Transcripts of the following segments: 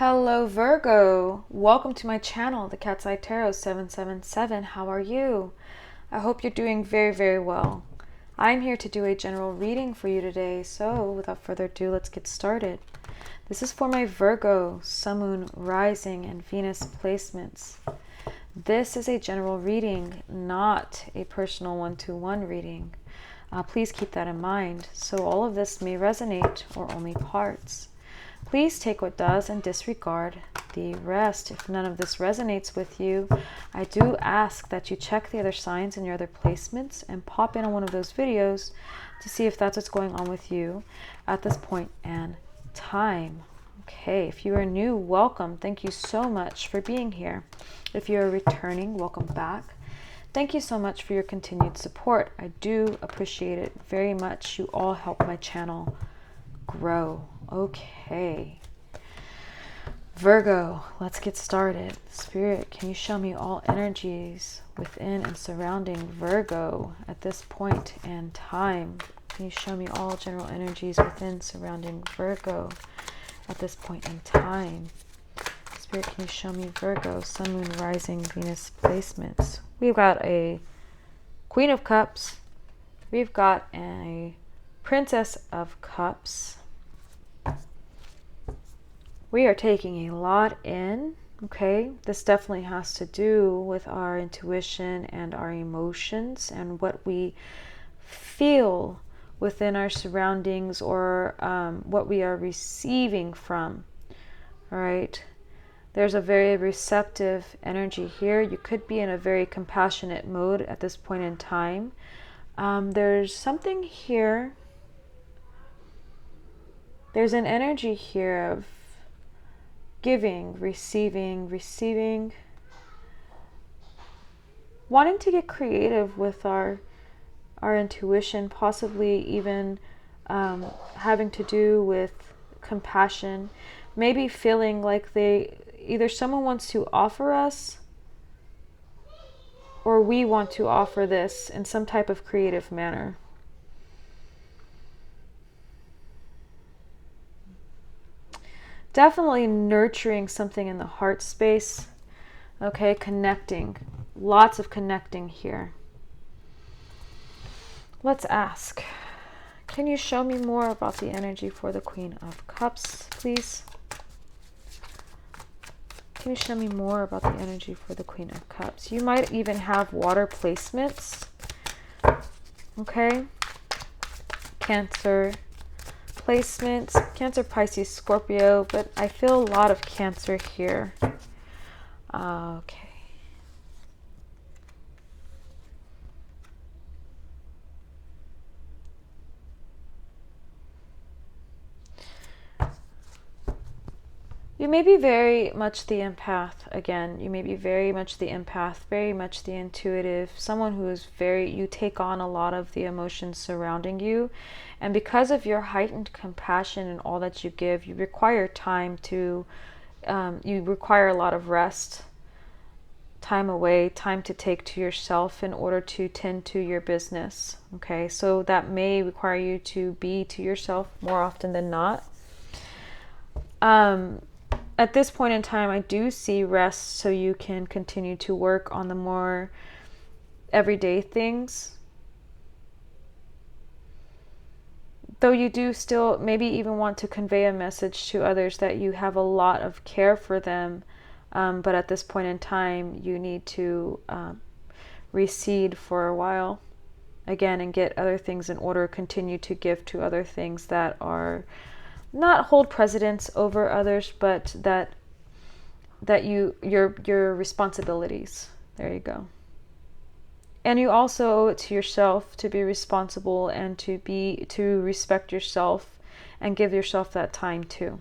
Hello Virgo, welcome to my channel, the Cat's Eye Tarot 777. How are you? I hope you're doing very well. I'm here to do a general reading for you today, so without further ado, let's get started. This is for my Virgo, Sun, Moon, Rising, and Venus placements. This is a general reading, not a personal one-to-one reading. Please keep that in mind. So all of this may resonate or only parts. Please take what does and disregard the rest. If none of this resonates with you, I do ask that you check the other signs in your other placements and pop in on one of those videos to see if that's what's going on with you at this point in time. Okay, if you are new, welcome. Thank you so much for being here. If you're returning, welcome back. Thank you so much for your continued support. I do appreciate it very much. You all help my channel grow. Okay, Virgo, let's get started. Spirit, can you show me all energies within and surrounding Virgo at this point in time? Can you show me all general energies within surrounding Virgo at this point in time? Spirit, can you show me Virgo, Sun, Moon, Rising, Venus placements? We've got a Queen of Cups. We've got a Princess of Cups. We are taking a lot in, okay? This definitely has to do with our intuition and our emotions and what we feel within our surroundings, or what we are receiving from, all right? There's a very receptive energy here. You could be in a very compassionate mode at this point in time. There's something here. There's an energy here of giving, receiving, wanting to get creative with our intuition, possibly even having to do with compassion, maybe feeling like either someone wants to offer us or we want to offer this in some type of creative manner. Definitely nurturing something in the heart space. Okay, connecting. Lots of connecting here. Let's ask. Can you show me more about the energy for the Queen of Cups, please? Can you show me more about the energy for the Queen of Cups? You might even have water placements. Okay. Cancer placements, Cancer, Pisces, Scorpio, but I feel a lot of Cancer here. Okay. You may be very much the empath again. You may be very much the empath, very much the intuitive, someone who is you take on a lot of the emotions surrounding you. And because of your heightened compassion and all that you give, you require time to, you require a lot of rest, time away, time to take to yourself in order to tend to your business. Okay, so that may require you to be to yourself more often than not. At this point in time, I do see rest so you can continue to work on the more everyday things. Though you do still maybe even want to convey a message to others that you have a lot of care for them. But at this point in time, you need to recede for a while again and get other things in order, continue to give to other things that are not hold precedence over others, but that your responsibilities. There you go. And you also owe it to yourself to be responsible and to respect yourself and give yourself that time too.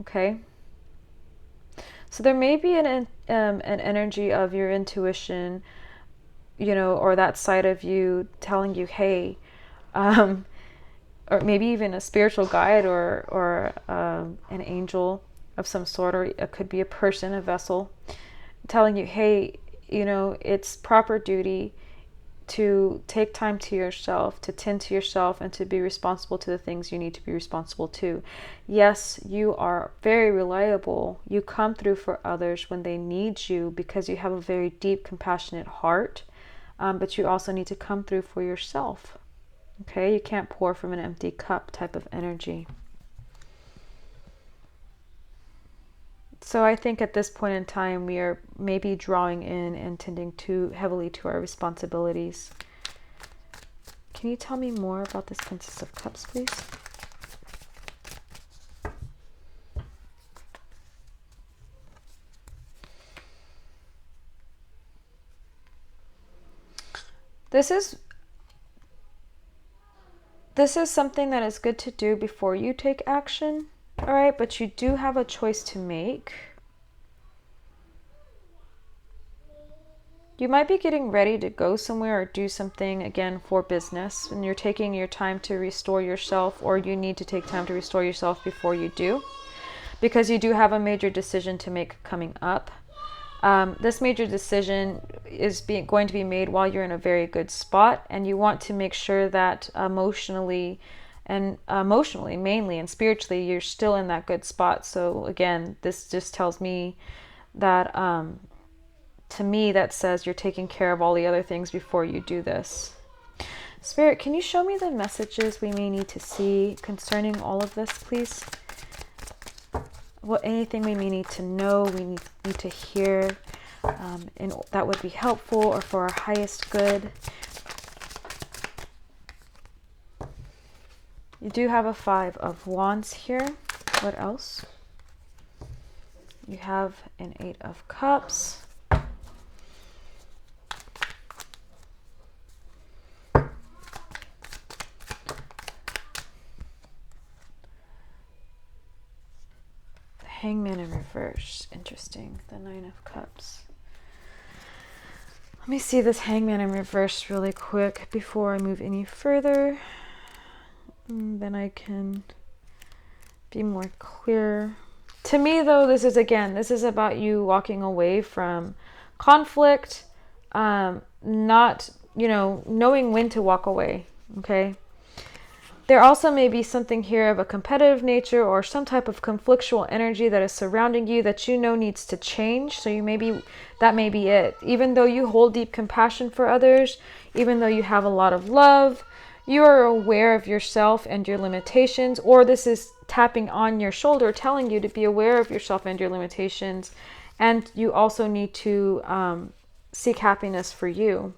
Okay. So there may be an energy of your intuition, or that side of you telling you, hey, or maybe even a spiritual guide or an angel of some sort, or it could be a person, a vessel, telling you, hey, it's proper duty to take time to yourself, to tend to yourself, and to be responsible to the things you need to be responsible to. Yes, you are very reliable. You come through for others when they need you because you have a very deep, compassionate heart. But you also need to come through for yourself. Okay? You can't pour from an empty cup type of energy. So I think at this point in time, we are maybe drawing in and tending too heavily to our responsibilities. Can you tell me more about this Princess of Cups, please? This is something that is good to do before you take action. All right, but you do have a choice to make. You might be getting ready to go somewhere or do something, again, for business, and you're taking your time to restore yourself, or you need to take time to restore yourself before you do, because you do have a major decision to make coming up. This major decision is going to be made while you're in a very good spot, and you want to make sure that emotionally mainly, and spiritually, you're still in that good spot. So again, this just tells me that to me that says you're taking care of all the other things before you do this. Spirit, can you show me the messages we may need to see concerning all of this, please? Anything we may need to know, we need to hear, and that would be helpful or for our highest good. You do have a 5 of Wands here. What else? You have an 8 of Cups. Hangman in reverse. Interesting. The 9 of Cups. Let me see this Hangman in reverse really quick before I move any further. Then I can be more clear. To me, though, this is about you walking away from conflict, not, knowing when to walk away. Okay. There also may be something here of a competitive nature or some type of conflictual energy that is surrounding you that needs to change. So that may be it. Even though you hold deep compassion for others, even though you have a lot of love, you are aware of yourself and your limitations, or this is tapping on your shoulder, telling you to be aware of yourself and your limitations. And you also need to seek happiness for you.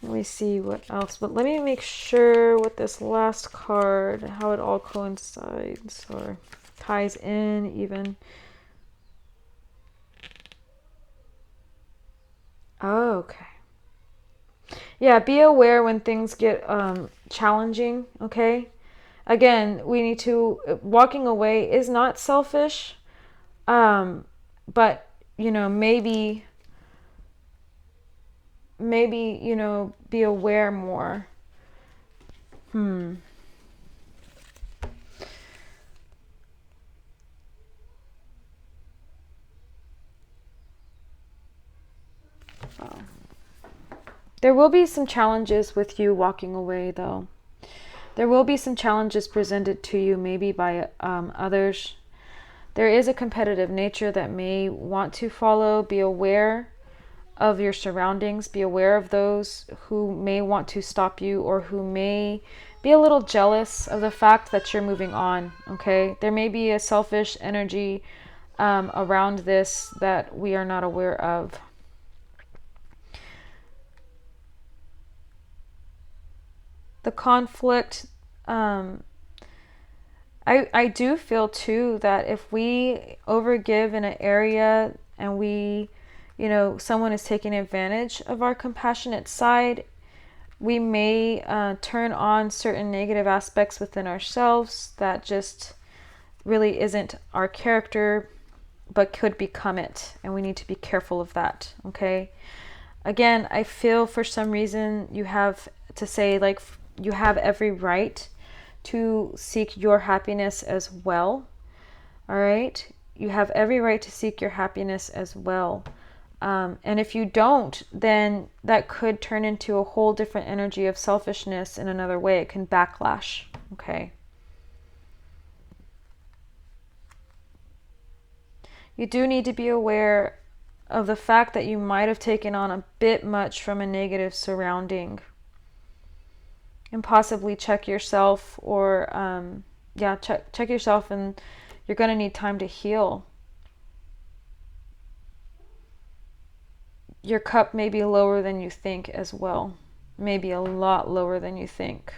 Let me see what else, but let me make sure with this last card, how it all coincides or ties in even. Oh, okay. Yeah, be aware when things get challenging, okay? Again, walking away is not selfish, but, maybe, be aware more. Oh. There will be some challenges with you walking away, though. There will be some challenges presented to you, maybe by others. There is a competitive nature that may want to follow. Be aware of your surroundings. Be aware of those who may want to stop you or who may be a little jealous of the fact that you're moving on, okay? There may be a selfish energy around this that we are not aware of. The conflict, I do feel too that if we overgive in an area and someone is taking advantage of our compassionate side, we may turn on certain negative aspects within ourselves that just really isn't our character, but could become it. And we need to be careful of that, okay? Again, I feel for some reason you have to say, you have every right to seek your happiness as well. All right? You have every right to seek your happiness as well. And if you don't, then that could turn into a whole different energy of selfishness in another way. It can backlash. Okay. You do need to be aware of the fact that you might have taken on a bit much from a negative surrounding, and possibly check yourself, or check yourself, and you're going to need time to heal. Your cup may be lower than you think as well, maybe a lot lower than you think.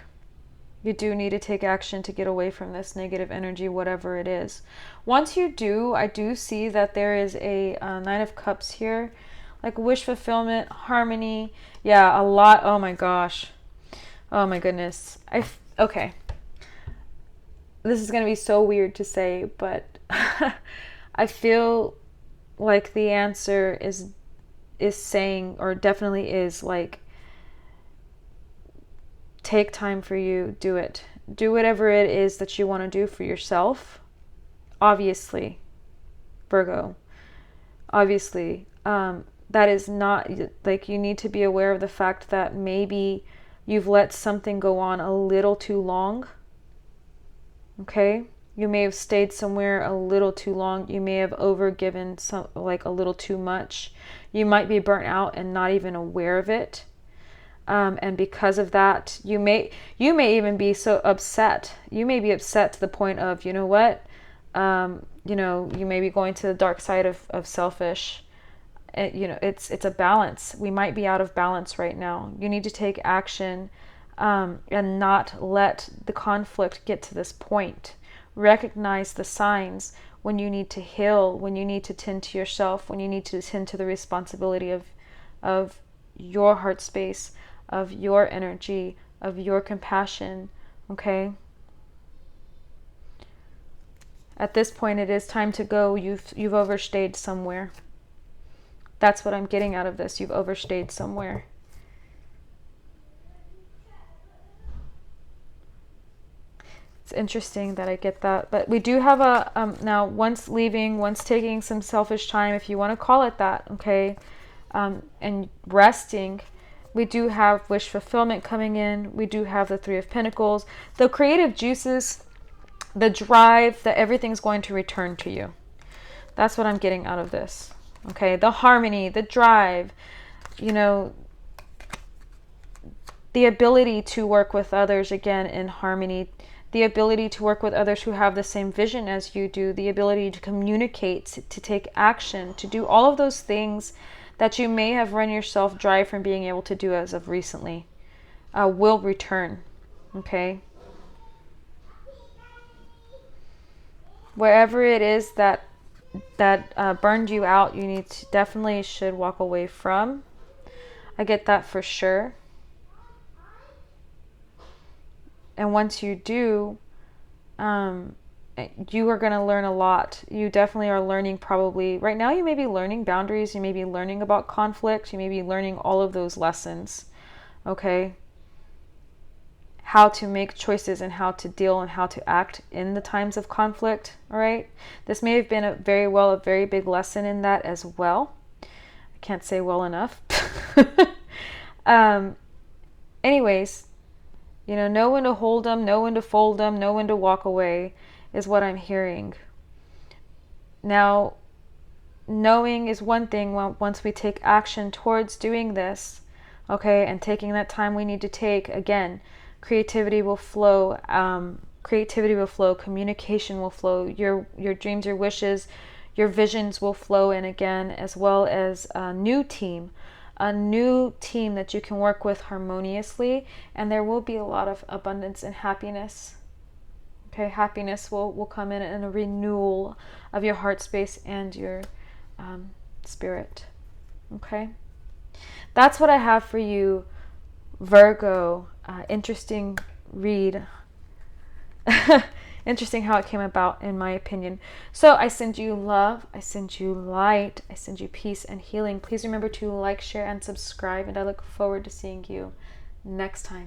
You do need to take action to get away from this negative energy, whatever it is. Once you do, I do see that there is a Nine of Cups here, like wish fulfillment, harmony. Yeah, a lot. Oh my gosh. Oh my goodness. Okay. This is going to be so weird to say, but I feel like the answer is saying, or definitely is, like, take time for you, do it. Do whatever it is that you want to do for yourself. Obviously, Virgo. Obviously, that is not, like, you need to be aware of the fact that maybe you've let something go on a little too long. Okay? You may have stayed somewhere a little too long. You may have overgiven a little too much. You might be burnt out and not even aware of it. And because of that, you may even be so upset. You may be upset to the point of, you know what? You may be going to the dark side of selfish. It's a balance. We might be out of balance right now. You need to take action, and not let the conflict get to this point. Recognize the signs when you need to heal, when you need to tend to yourself, when you need to tend to the responsibility of your heart space, of your energy, of your compassion. Okay? At this point, it is time to go. You've overstayed somewhere. That's what I'm getting out of this. You've overstayed somewhere. It's interesting that I get that. But we do have a, now, once leaving, once taking some selfish time, if you want to call it that, okay, and resting, we do have wish fulfillment coming in. We do have the Three of Pentacles. The creative juices, the drive, that everything's going to return to you. That's what I'm getting out of this. Okay, the harmony, the drive, the ability to work with others again in harmony, the ability to work with others who have the same vision as you do, the ability to communicate, to take action, to do all of those things that you may have run yourself dry from being able to do as of recently, will return. Okay? Wherever it is that burned you out, you definitely should walk away from. I get that for sure. And once you do, you are going to learn a lot. You definitely are learning, probably right now you may be learning boundaries, you may be learning about conflict, you may be learning all of those lessons. Okay? How to make choices and how to deal and how to act in the times of conflict. All right? This may have been a very big lesson in that as well. I can't say well enough. Anyways, know when to hold them, know when to fold them, know when to walk away is what I'm hearing. Now, knowing is one thing once we take action towards doing this, okay, and taking that time we need to take, again, creativity will flow, communication will flow, your dreams, your wishes, your visions will flow in again, as well as a new team that you can work with harmoniously, and there will be a lot of abundance and happiness. Okay, happiness will come in a renewal of your heart space and your spirit. Okay, that's what I have for you, Virgo. Interesting read. Interesting how it came about, in my opinion. So I send you love, I send you light, I send you peace and healing. Please remember to like, share, and subscribe, and I look forward to seeing you next time.